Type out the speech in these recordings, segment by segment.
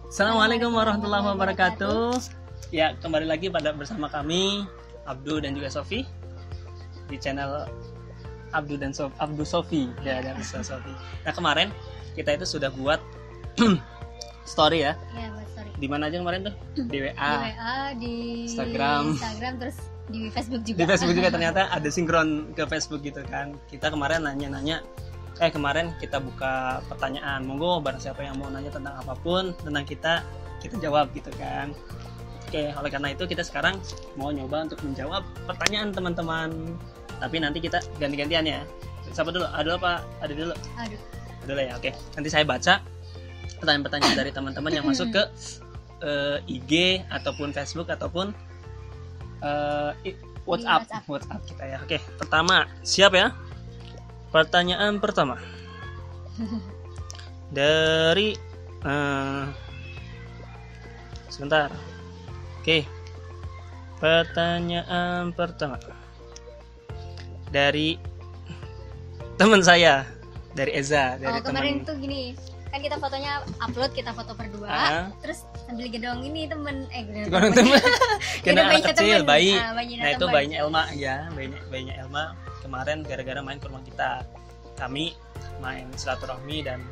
Assalamualaikum warahmatullahi wabarakatuh. Ya, kembali lagi bersama kami Abdu dan juga Sofi di channel Abdu Sofi ya, dan Sofi. Nah, kemarin kita itu sudah buat story ya. Iya, buat story. Di mana aja kemarin tuh? Di WA, di Instagram, terus di Facebook juga. Di Facebook juga ternyata ada sinkron ke Facebook gitu kan. Kita kemarin nanya-nanya. Kemarin kita buka pertanyaan, monggo barang siapa yang mau nanya tentang apapun tentang kita jawab gitu kan. Oke, oleh karena itu kita sekarang mau nyoba untuk menjawab pertanyaan teman-teman. Tapi nanti kita ganti-gantian ya. Siapa dulu? Ada apa? Ada dulu. Ada ya. Oke. Nanti saya baca pertanyaan-pertanyaan dari teman-teman yang masuk ke IG ataupun Facebook ataupun WhatsApp kita ya. Oke, pertama, siap ya? Pertanyaan pertama dari sebentar. Oke, pertanyaan pertama dari teman saya, dari Eza, dari kemarin tuh gini, kan kita fotonya upload, kita foto berdua, terus sambil gedong ini temen kena anak kecil, bayi. Nah, itu bayinya Elma ya, bayinya Elma kemarin gara-gara main ke rumah kita. Kami main silaturahmi dan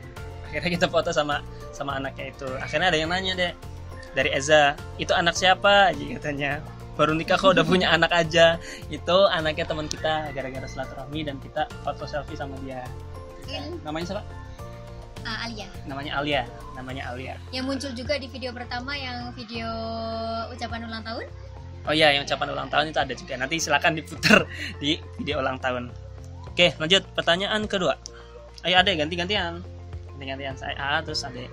akhirnya kita foto sama anaknya itu. Akhirnya ada yang nanya deh dari Eza, itu anak siapa? Katanya baru nikah kok udah punya anak aja. Itu anaknya teman kita, gara-gara silaturahmi dan kita foto selfie sama dia. Namanya siapa? Alia. Namanya Alia. Yang muncul juga di video pertama, yang video ucapan ulang tahun. Oh iya, yang ucapan ulang tahun itu ada juga. Nanti silakan diputar di video ulang tahun. Oke, lanjut pertanyaan kedua. Ayo adek, ganti-gantian saya terus adek.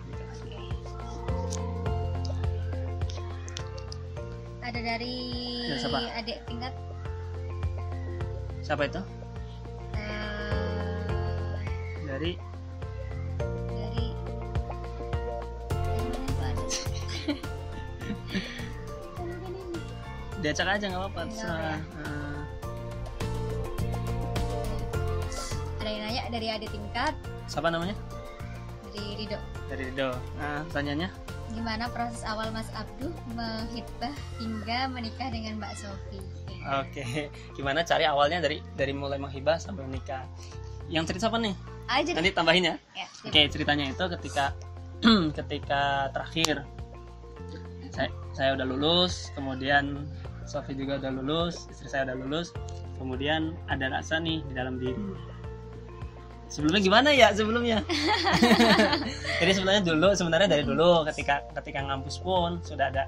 Ada dari adik tingkat. Siapa itu? Dari diacak aja nggak apa-apa. Ada yang nanya dari adik tingkat. Siapa namanya? Dari Rido. Nah, pertanyaannya, gimana proses awal Mas Abdu menghibah hingga menikah dengan Mbak Sofi? Oke, gimana cari awalnya dari mulai menghibah sampai menikah? Yang cerita apa nih? Nanti tambahin ya. Oke, ceritanya itu ketika terakhir saya udah lulus, kemudian Sofi juga udah lulus, istri saya udah lulus, kemudian ada rasa nih di dalam diri. Sebelumnya gimana ya sebelumnya? Jadi sebenarnya dari dulu ketika ngampus pun sudah ada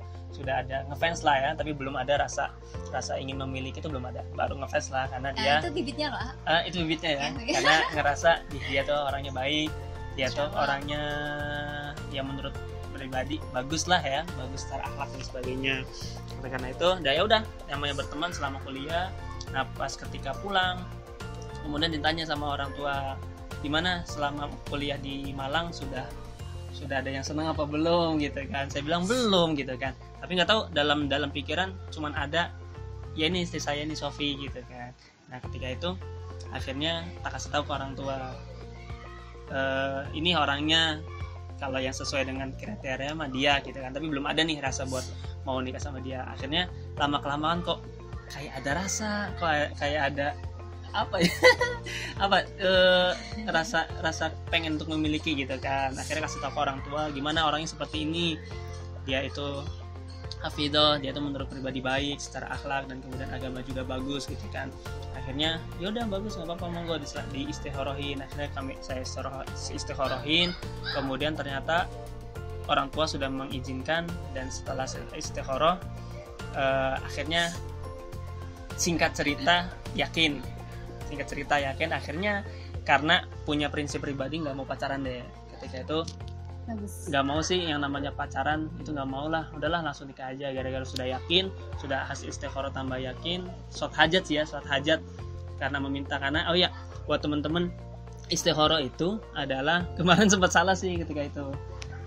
ngefans lah ya, tapi belum ada rasa ingin memiliki, itu belum ada. Baru ngefans lah karena dia itu bibitnya loh. Itu bibitnya ya. Karena ngerasa dia tuh orangnya baik, dia tuh orangnya yang menurut pribadi bagus lah ya, bagus secara akhlak dan sebagainya. Oleh karena itu, ya udah, namanya berteman selama kuliah. Nah, pas ketika pulang, kemudian ditanya sama orang tua, gimana selama kuliah di Malang, sudah ada yang senang apa belum gitu kan? Saya bilang belum gitu kan. Tapi nggak tahu dalam pikiran cuman ada, ya ini istri saya nih Sofi gitu kan. Nah, ketika itu akhirnya tak kasih tahu ke orang tua, ini orangnya kalau yang sesuai dengan kriteria mah dia gitu kan, tapi belum ada nih rasa buat mau nikah sama dia. Akhirnya lama kelamaan kok kayak ada rasa, kayak ada apa ya rasa pengen untuk memiliki gitu kan. Akhirnya kasih tahu ke orang tua, gimana orangnya seperti ini, dia itu hafidhoh, dia itu menurut pribadi baik secara akhlak dan kemudian agama juga bagus gitu kan. Akhirnya yaudah bagus, nggak apa-apa, monggo di istikhorohin. Akhirnya saya istikhorohin, kemudian ternyata orang tua sudah mengizinkan, dan setelah istikhoroh akhirnya singkat cerita yakin akhirnya karena punya prinsip pribadi nggak mau pacaran deh ketika itu. Nggak mau sih yang namanya pacaran, itu nggak mau lah, udahlah langsung nikah aja. Gara-gara sudah yakin, sudah hasil istikharah tambah yakin, sholat hajat karena meminta. Karena oh ya, buat teman-teman, istikharah itu adalah, kemarin sempat salah sih ketika itu.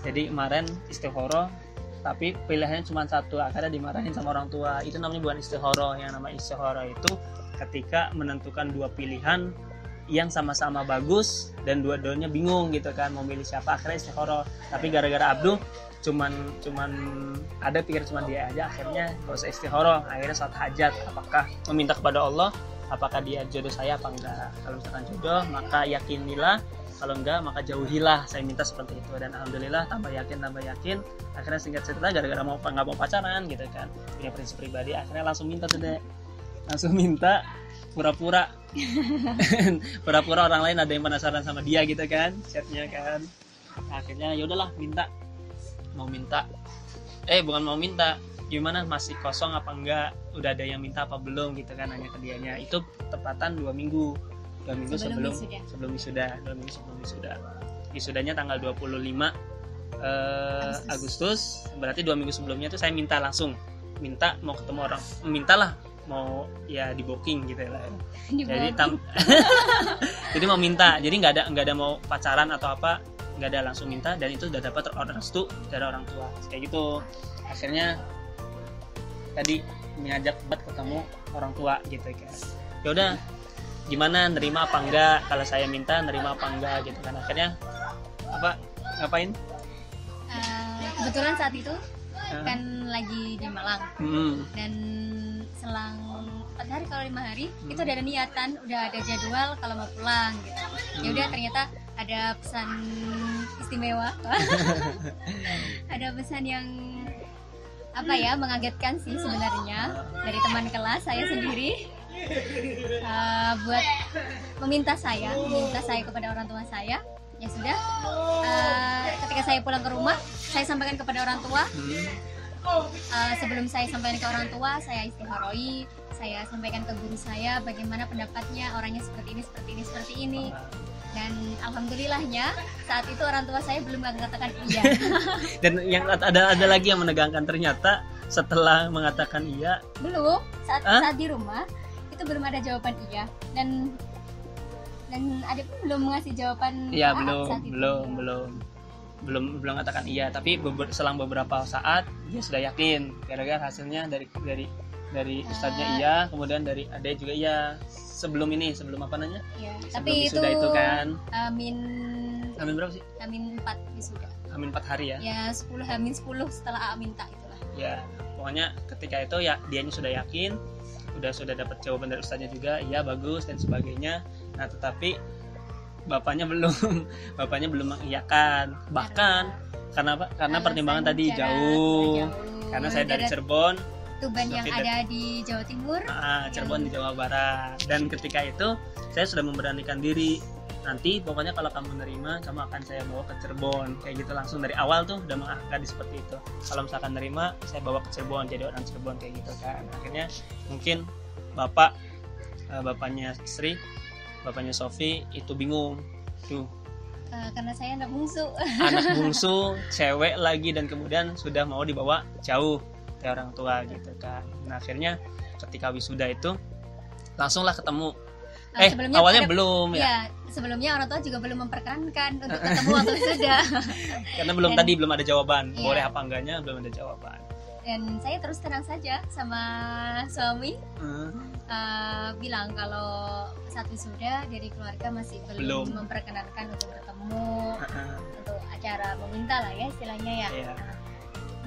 Jadi kemarin istikharah tapi pilihannya cuma satu, akhirnya dimarahin sama orang tua. Itu namanya bukan istikharah. Yang namanya istikharah itu ketika menentukan dua pilihan yang sama-sama bagus dan dua-duanya bingung gitu kan mau milih siapa, akhirnya istikharah. Tapi gara-gara Abdu cuman ada pikir cuman dia aja, akhirnya gak usah istikharah, akhirnya saat hajat apakah meminta kepada Allah apakah dia jodoh saya apa enggak. Kalau misalkan jodoh maka yakinilah, kalau enggak maka jauhilah, saya minta seperti itu. Dan alhamdulillah tambah yakin akhirnya singkat cerita gara-gara nggak mau pacaran gitu kan, punya prinsip pribadi, akhirnya langsung minta pura-pura pura-pura orang lain ada yang penasaran sama dia gitu kan, chatnya kan. Akhirnya ya udahlah bukan mau minta, gimana masih kosong apa enggak, udah ada yang minta apa belum gitu kan, nanya ke dianya. Itu tepatan 2 minggu sebelum wisuda. Wisudanya tanggal 25 Agustus. Berarti 2 minggu sebelumnya tuh saya minta mau ketemu orang, mau ya di booking gitu lah. Jadi jadi mau minta, jadi nggak ada mau pacaran atau apa, nggak ada, langsung minta. Dan itu udah dapat restu dari orang tua kayak gitu. Akhirnya tadi mengajak buat ketemu orang tua gitu kan. Ya udah, gimana, nerima apa enggak, kalau saya minta nerima apa enggak gitu kan. Akhirnya ngapain? Kebetulan saat itu kan lagi di Malang, dan selang 4 hari kalau 5 hari itu udah ada niatan, udah ada jadwal kalau mau pulang gitu. Ya udah, ternyata ada pesan istimewa ada pesan yang mengagetkan sih sebenarnya dari teman kelas saya sendiri, buat meminta saya kepada orang tua saya. Ya sudah, ketika saya pulang ke rumah, saya sampaikan kepada orang tua. Sebelum saya sampaikan ke orang tua, saya istikharoi, saya sampaikan ke guru saya bagaimana pendapatnya, orangnya seperti ini. Dan alhamdulillahnya saat itu orang tua saya belum mengatakan iya. Dan yang ada lagi yang menegangkan, ternyata setelah mengatakan iya, belum, saat di rumah itu belum ada jawaban iya, dan adik pun belum mengasih jawaban. Iya, belum mengatakan iya. Tapi selang beberapa saat dia sudah yakin, gara-gara hasilnya dari ustadznya iya, kemudian dari adek juga iya. Sebelum apa namanya? Iya, tapi itu kan amin berapa sih? Amin 4 wisuda. Amin 4 hari ya? Ya, amin 10 setelah minta itulah. Ya, pokoknya ketika itu ya dianya sudah yakin, sudah dapat jawaban dari ustadznya juga, iya bagus dan sebagainya. Nah, tetapi bapaknya belum mengiyakan. Bahkan karena pertimbangan tadi jauh. Karena saya dari Cirebon, Tuban yang ada di Jawa Timur, Cirebon di Jawa Barat. Dan ketika itu saya sudah memberanikan diri, nanti pokoknya kalau kamu nerima, kamu akan saya bawa ke Cirebon, kayak gitu. Langsung dari awal tuh udah mengakadi seperti itu, kalau misalkan nerima saya bawa ke Cirebon, jadi orang Cirebon kayak gitu kan. Akhirnya mungkin bapaknya istri, bapaknya Sofi itu bingung tuh, karena saya anak bungsu cewek lagi, dan kemudian sudah mau dibawa jauh dari orang tua gitu kan. Nah, akhirnya ketika wisuda itu langsunglah ketemu. Awalnya belum ya. Sebelumnya orang tua juga belum memperkenankan untuk ketemu waktu wisuda. Karena belum ada jawaban, boleh apa enggaknya belum ada jawaban. Dan saya terus terang saja sama suami, bilang kalau saat wisuda dari keluarga masih belum memperkenankan untuk ketemu, untuk acara meminta lah ya istilahnya ya. Iya.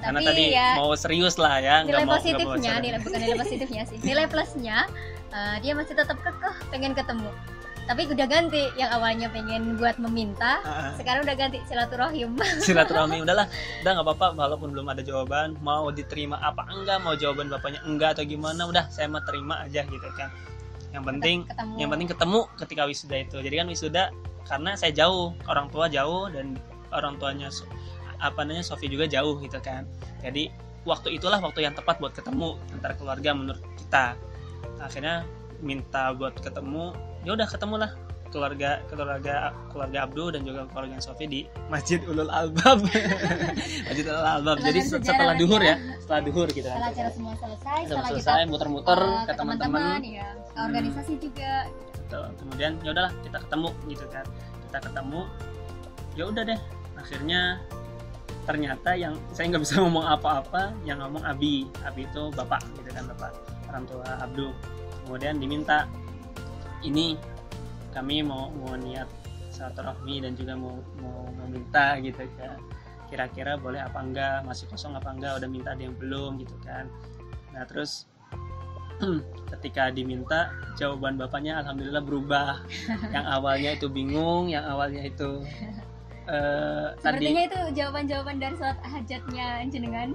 Karena tadi ya, mau serius lah ya, nilai positifnya, bukan nilai positifnya sih, nilai plusnya dia masih tetap kekeh pengen ketemu. Tapi udah ganti, yang awalnya pengen buat meminta, sekarang udah ganti silaturahim. Udahlah, udah nggak apa-apa, walaupun belum ada jawaban, mau diterima apa enggak, mau jawaban bapaknya enggak atau gimana, udah saya mau terima aja gitu kan. Yang penting ketemu ketika wisuda itu. Jadi kan wisuda karena saya jauh, orang tua jauh, dan orang tuanya Sofi juga jauh gitu kan. Jadi waktu itulah waktu yang tepat buat ketemu antara keluarga menurut kita. Akhirnya minta buat ketemu, ya udah ketemulah keluarga Abdu dan juga keluarga Sofi di Masjid Ulul Albab. Masjid Ulul Albab. Jadi setelah duhur gitu kan. Setelah acara semua selesai, kita muter-muter ke teman-teman, ya, ke organisasi juga. Betul. Kemudian ya udahlah kita ketemu gitu kan. Ya udah deh. Akhirnya ternyata yang saya nggak bisa ngomong apa-apa, yang ngomong Abi itu bapak gitu kan, bapak orang tua Abdu. Kemudian diminta ini kami mau niat silaturahmi dan juga mau minta gitu kan, kira-kira boleh apa enggak, masih kosong apa enggak, udah minta ada yang belum gitu kan. Nah terus ketika diminta, jawaban bapaknya alhamdulillah berubah. Yang awalnya itu bingung, yang awalnya itu sepertinya itu jawaban-jawaban dari sholat hajatnya jenengan.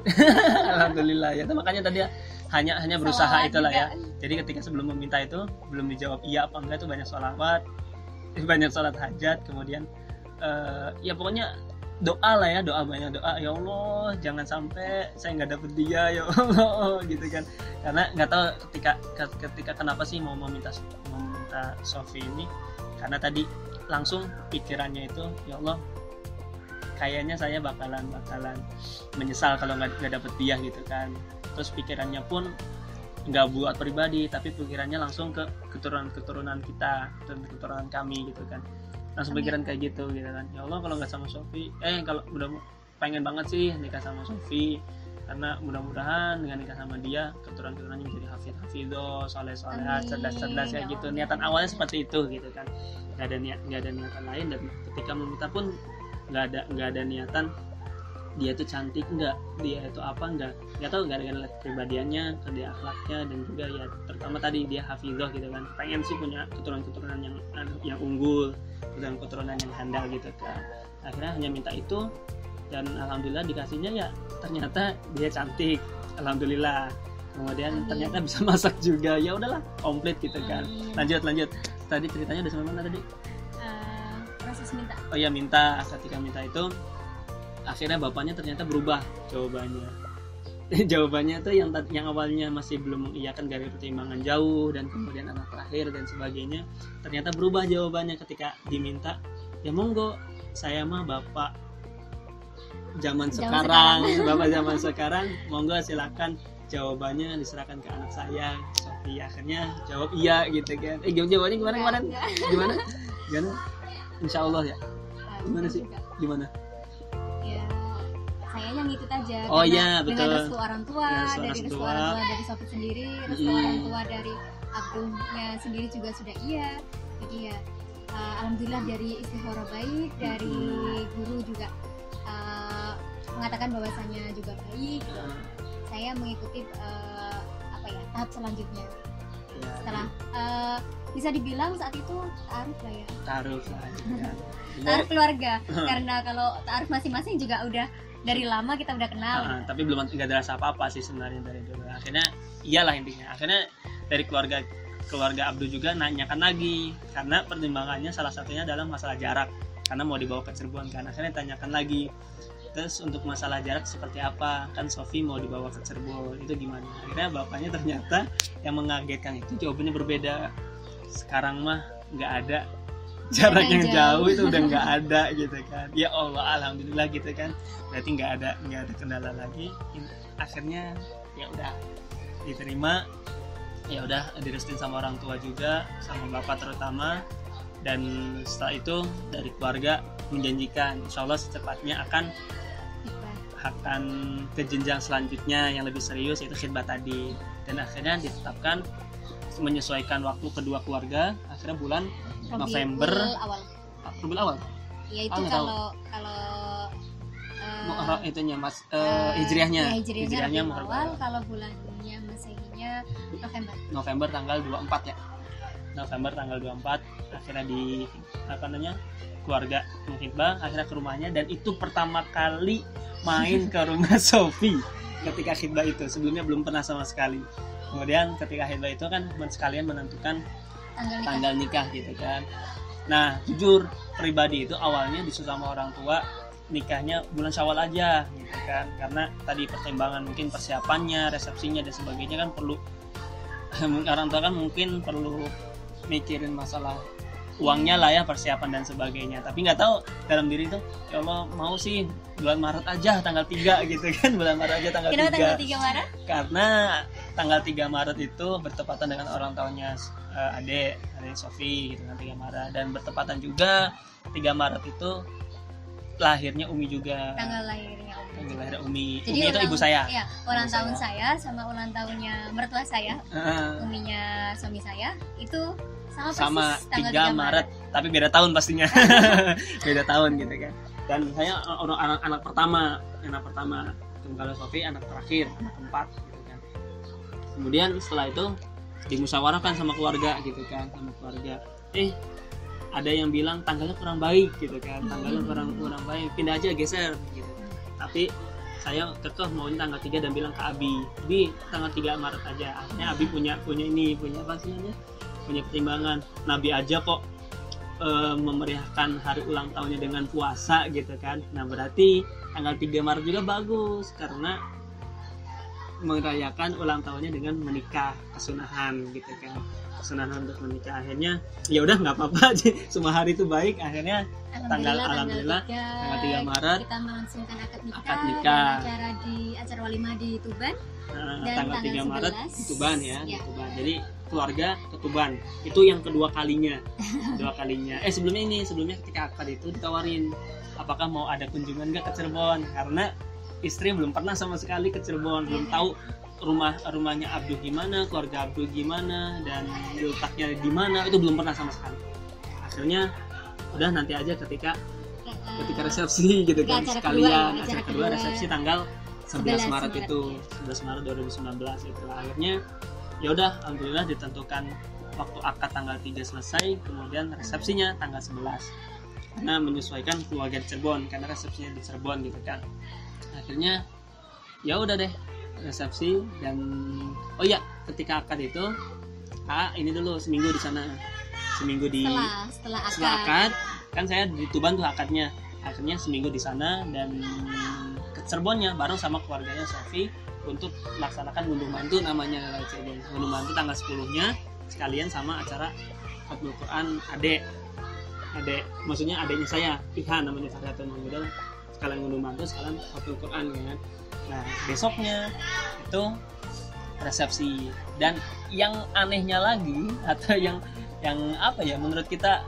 Alhamdulillah ya, makanya tadi hanya berusaha Sholawat itulah juga. ya. Jadi ketika sebelum meminta itu belum dijawab iya apa enggak, itu banyak sholawat, banyak sholat hajat, kemudian ya pokoknya doa lah ya, doa, banyak doa, ya Allah jangan sampai saya nggak dapet dia ya Allah gitu kan. Karena nggak tahu ketika kenapa sih mau meminta Sofi ini, karena tadi langsung pikirannya itu, ya Allah kayaknya saya bakalan menyesal kalau nggak dapet dia gitu kan. Terus pikirannya pun nggak buat pribadi, tapi pikirannya langsung ke keturunan kita, keturunan kami gitu kan. Langsung pikiran kayak gitu kan. Ya Allah kalau nggak sama Sofi, kalau udah pengen banget sih nikah sama Sofi, karena mudah-mudahan dengan nikah sama dia keturunan-keturunannya menjadi hafidho, soleh-solehat, cerdas-cerdas ya gitu. Niatan awalnya seperti itu gitu kan. Nggak ada niatan lain, dan ketika meminta pun nggak ada niatan dia itu cantik enggak, dia itu apa enggak tahu, nggak ada kepribadiannya, dia akhlaknya, dan juga ya terutama tadi dia hafidhoh gitu kan. Pengen sih punya keturunan yang unggul, keturunan yang handal gitu kan. Akhirnya hanya minta itu, dan alhamdulillah dikasihnya ya ternyata dia cantik, alhamdulillah. Kemudian ternyata bisa masak juga, ya udahlah komplit gitu kan. Lanjut tadi ceritanya udah sampai mana tadi? Proses minta. Oh ya, minta. Ketika minta itu akhirnya bapaknya ternyata berubah jawabannya. Jawabannya tuh yang awalnya masih belum mengiyakan dari pertimbangan jauh, dan kemudian anak terakhir dan sebagainya, ternyata berubah jawabannya ketika diminta. Ya monggo, saya mah bapak zaman sekarang, monggo silakan, jawabannya diserahkan ke anak saya Sofi. Akhirnya jawab iya gitu kan. Jawabannya gimana kemarin? Gimana? Insya Allah ya. Gimana sih? Gimana? Ya, sayanya ngikut aja. Oh iya, betul. Dengan restu orang tua, dari restu orang tua dari Sofi sendiri, restu orang tua dari Abdulnya sendiri juga sudah iya. Jadi ya, alhamdulillah dari istikharah baik, dari guru juga mengatakan bahwasannya juga baik. Saya mengikuti tahap selanjutnya. Ya. Setelah bisa dibilang saat itu ta'aruf lah ya. Ta'aruf keluarga. Karena kalau ta'aruf masing-masing juga udah dari lama kita udah kenal. Tapi belum nggak ada rasa apa-apa sih sebenarnya dari dulu. Akhirnya iyalah intinya. Akhirnya dari keluarga Abdul juga nanyakan lagi, karena pertimbangannya salah satunya adalah masalah jarak, karena mau dibawa ke Cirebon kan. Akhirnya tanyakan lagi, terus untuk masalah jarak seperti apa, kan Sofi mau dibawa ke Cirebon, itu gimana. Akhirnya bapaknya ternyata yang mengagetkan itu jawabannya berbeda. Sekarang mah nggak ada jarak yang jauh, itu udah nggak ada gitu kan. Ya Allah, alhamdulillah gitu kan. Berarti nggak ada kendala lagi. Akhirnya ya udah diterima, ya udah direstuin sama orang tua juga, sama bapak terutama. Dan setelah itu dari keluarga menjanjikan insya Allah secepatnya akan ke jenjang selanjutnya yang lebih serius, yaitu khitbah tadi. Dan akhirnya ditetapkan menyesuaikan waktu kedua keluarga, akhirnya bulan November awal. Ya itu kalau itunya Mas hijriahnya awal, kalau bulannya Masehinya November tanggal 24 ya. November tanggal 24 akhirnya keluarga menghibah, akhirnya ke rumahnya, dan itu pertama kali main ke rumah Sofi ketika khidbah itu. Sebelumnya belum pernah sama sekali. Kemudian ketika khidbah itu kan sekalian menentukan tanggal nikah gitu kan. Nah jujur pribadi itu awalnya disuruh sama orang tua nikahnya bulan Syawal aja gitu kan, karena tadi pertimbangan mungkin persiapannya, resepsinya dan sebagainya kan perlu orang tua kan mungkin perlu mikirin masalah uangnya lah ya, persiapan dan sebagainya. Tapi nggak tahu dalam diri tuh, ya Allah mau sih bulan Maret aja tanggal 3 gitu kan. Bulan Maret aja tanggal 3. Kenapa tanggal 3 Maret? Karena tanggal 3 Maret itu bertepatan dengan orang tahunnya adik Sofi gitu kan, 3 Maret. Dan bertepatan juga 3 Maret itu lahirnya Umi juga. Tanggal lahirnya Umi. Jadi Umi itu ibu saya. Iya, ulang tahun saya sama ulang tahunnya mertua saya. Uminya suami saya itu sama persis tanggal 3 Maret, tapi beda tahun pastinya. Beda tahun gitu kan. Dan saya anak pertama, kalau Sofi anak terakhir, anak keempat gitu kan. Kemudian setelah itu dimusyawarahkan sama keluarga gitu kan, ada yang bilang tanggalnya kurang baik gitu kan, tanggalnya kurang baik, pindah aja, geser gitu. Tapi saya kekeh maunya tanggal 3 dan bilang ke Abi tanggal 3 Maret aja. Akhirnya Abi punya apa sih namanya, punya pertimbangan. Nabi aja kok memeriahkan hari ulang tahunnya dengan puasa gitu kan. Nah berarti tanggal 3 Maret juga bagus karena merayakan ulang tahunnya dengan menikah, kesunahan gitu kan, kesunahan untuk menikah. Akhirnya ya udah nggak apa-apa aja, semua hari itu baik. Akhirnya alhamdulillah tanggal 3 Maret kita melangsungkan akad nikah. Acara walimah di Tuban. Dan tanggal 3 Maret 11, di Tuban ya. Ya. Di Tuban. Jadi keluarga ke Tuban. Itu yang kedua kalinya. Sebelumnya ketika akad itu ditawarin apakah mau ada kunjungan nggak ke Cirebon, karena istri belum pernah sama sekali ke Cirebon, belum tahu rumahnya Abdul gimana, keluarga Abdul gimana, dan letaknya di mana, itu belum pernah sama sekali. Akhirnya udah nanti aja ketika resepsi gitu kan, sekalian acara kedua resepsi tanggal 11 Maret itu, 11 Maret 2019 itu. Akhirnya ya udah alhamdulillah ditentukan waktu akad tanggal 3 selesai, kemudian resepsinya tanggal 11. Karena menyesuaikan keluarga di Cirebon, karena resepsinya di Cirebon gitu kan. Akhirnya ya udah deh resepsi. Dan oh ya, ketika akad itu ini dulu seminggu di sana, seminggu di setelah akad kan saya di Tuban tuh akadnya. Akhirnya seminggu di sana dan ke Cirebonnya bareng sama keluarganya Sofi untuk melaksanakan ngunduh mantu, namanya Cirebon. Ngunduh mantu tanggal 10-nya sekalian sama acara Khatmul Quran adek, maksudnya adeknya saya, Ihan namanya, Farhatun Mahmudah, sekalian ngunduh mantu sekalian Khatmul Quran kan. Nah besoknya itu resepsi. Dan yang anehnya lagi, atau yang apa ya, menurut kita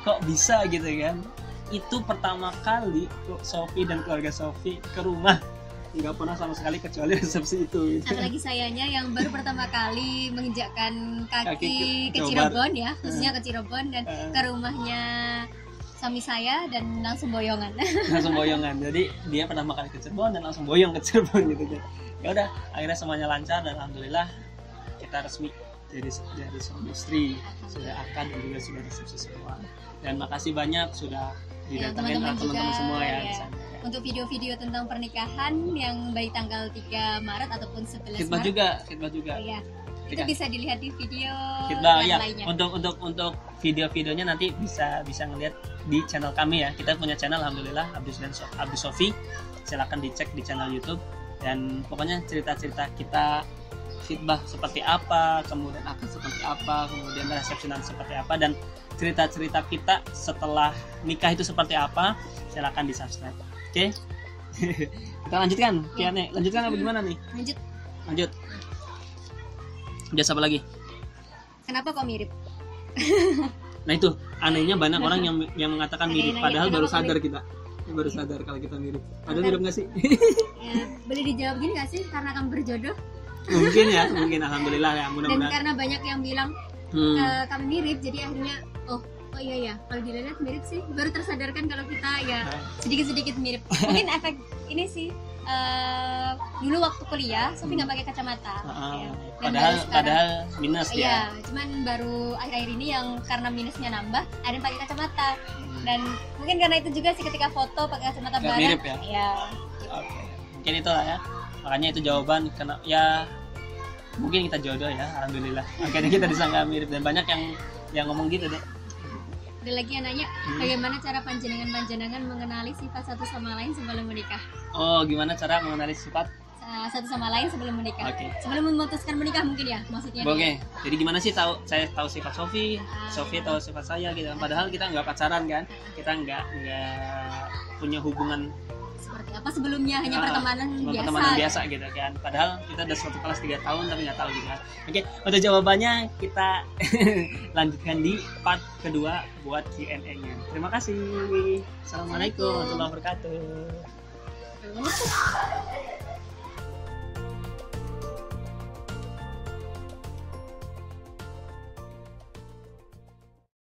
kok bisa gitu kan, itu pertama kali Sofi dan keluarga Sofi ke rumah, nggak pernah sama sekali kecuali resepsi itu gitu. Apalagi sayanya yang baru pertama kali menginjakkan kaki ke Cirebon ya, khususnya ke Cirebon dan ke rumahnya suami saya, dan langsung boyongan. Jadi dia pertama kali ke Cirebon dan langsung boyong ke Cirebon gitu kan. Ya udah, akhirnya semuanya lancar dan alhamdulillah kita resmi jadi suami istri, sudah akad dan juga sudah resepsi semua. Dan makasih banyak sudah didatangin teman-teman semua ya. Untuk video-video tentang pernikahan yang baik tanggal 3 Maret ataupun 11 Khidbah Maret juga. Iya. Itu bisa dilihat di video Khidbah yang ya. lainnya. Untuk video-videonya nanti bisa ngeliat di channel kami ya. Kita punya channel alhamdulillah, Abdul Sofi. Silakan dicek di channel YouTube. Dan pokoknya cerita-cerita kita khidbah seperti apa, kemudian akad seperti apa, kemudian resepsionan seperti apa, dan cerita-cerita kita setelah nikah itu seperti apa, silakan di subscribe. Oke? Kita lanjutkan. Lanjutkan apa gimana nih? Lanjut. Biasa apa lagi? Kenapa kok mirip? Nah itu anehnya, banyak orang yang mengatakan mirip, padahal baru sadar mirip? kita. Baru sadar kalau kita mirip. Padahal mirip nggak sih? Ya, boleh dijawab gini nggak sih? Karena kamu berjodoh? Mungkin alhamdulillah ya, mudah-mudahan. Dan karena banyak yang bilang kami mirip, jadi akhirnya oh iya ya, kalau dilihat mirip sih, baru tersadarkan kalau kita ya sedikit-sedikit mirip. Mungkin efek ini sih, dulu waktu kuliah Sofi nggak pakai kacamata ya. Padahal minus ya. Iya, cuman baru akhir-akhir ini yang karena minusnya nambah, ada yang pakai kacamata. Dan mungkin karena itu juga sih, ketika foto pakai kacamata bareng mirip ya. Iya. Oke. Mungkin itulah ya. Makanya itu jawaban, karena ya mungkin kita jodoh ya, alhamdulillah. Akhirnya kita disangka mirip, dan banyak yang ngomong gitu deh. Ada lagi yang nanya, bagaimana cara panjenengan mengenali sifat satu sama lain sebelum menikah? Oh, gimana cara mengenali sifat satu sama lain sebelum menikah? Okay. Sebelum memutuskan menikah mungkin ya, maksudnya. Oke. Jadi gimana sih saya tahu sifat Sofi, Sofi tahu sifat saya gitu. Padahal kita nggak pacaran kan, kita nggak punya hubungan seperti apa sebelumnya, hanya pertemanan biasa gitu kan. Padahal kita udah satu kelas 3 tahun tapi nggak tahu gitu kan. Oke, untuk jawabannya kita lanjutkan di part kedua buat Q&A-nya. Terima kasih. Assalamualaikum warahmatullahi wabarakatuh.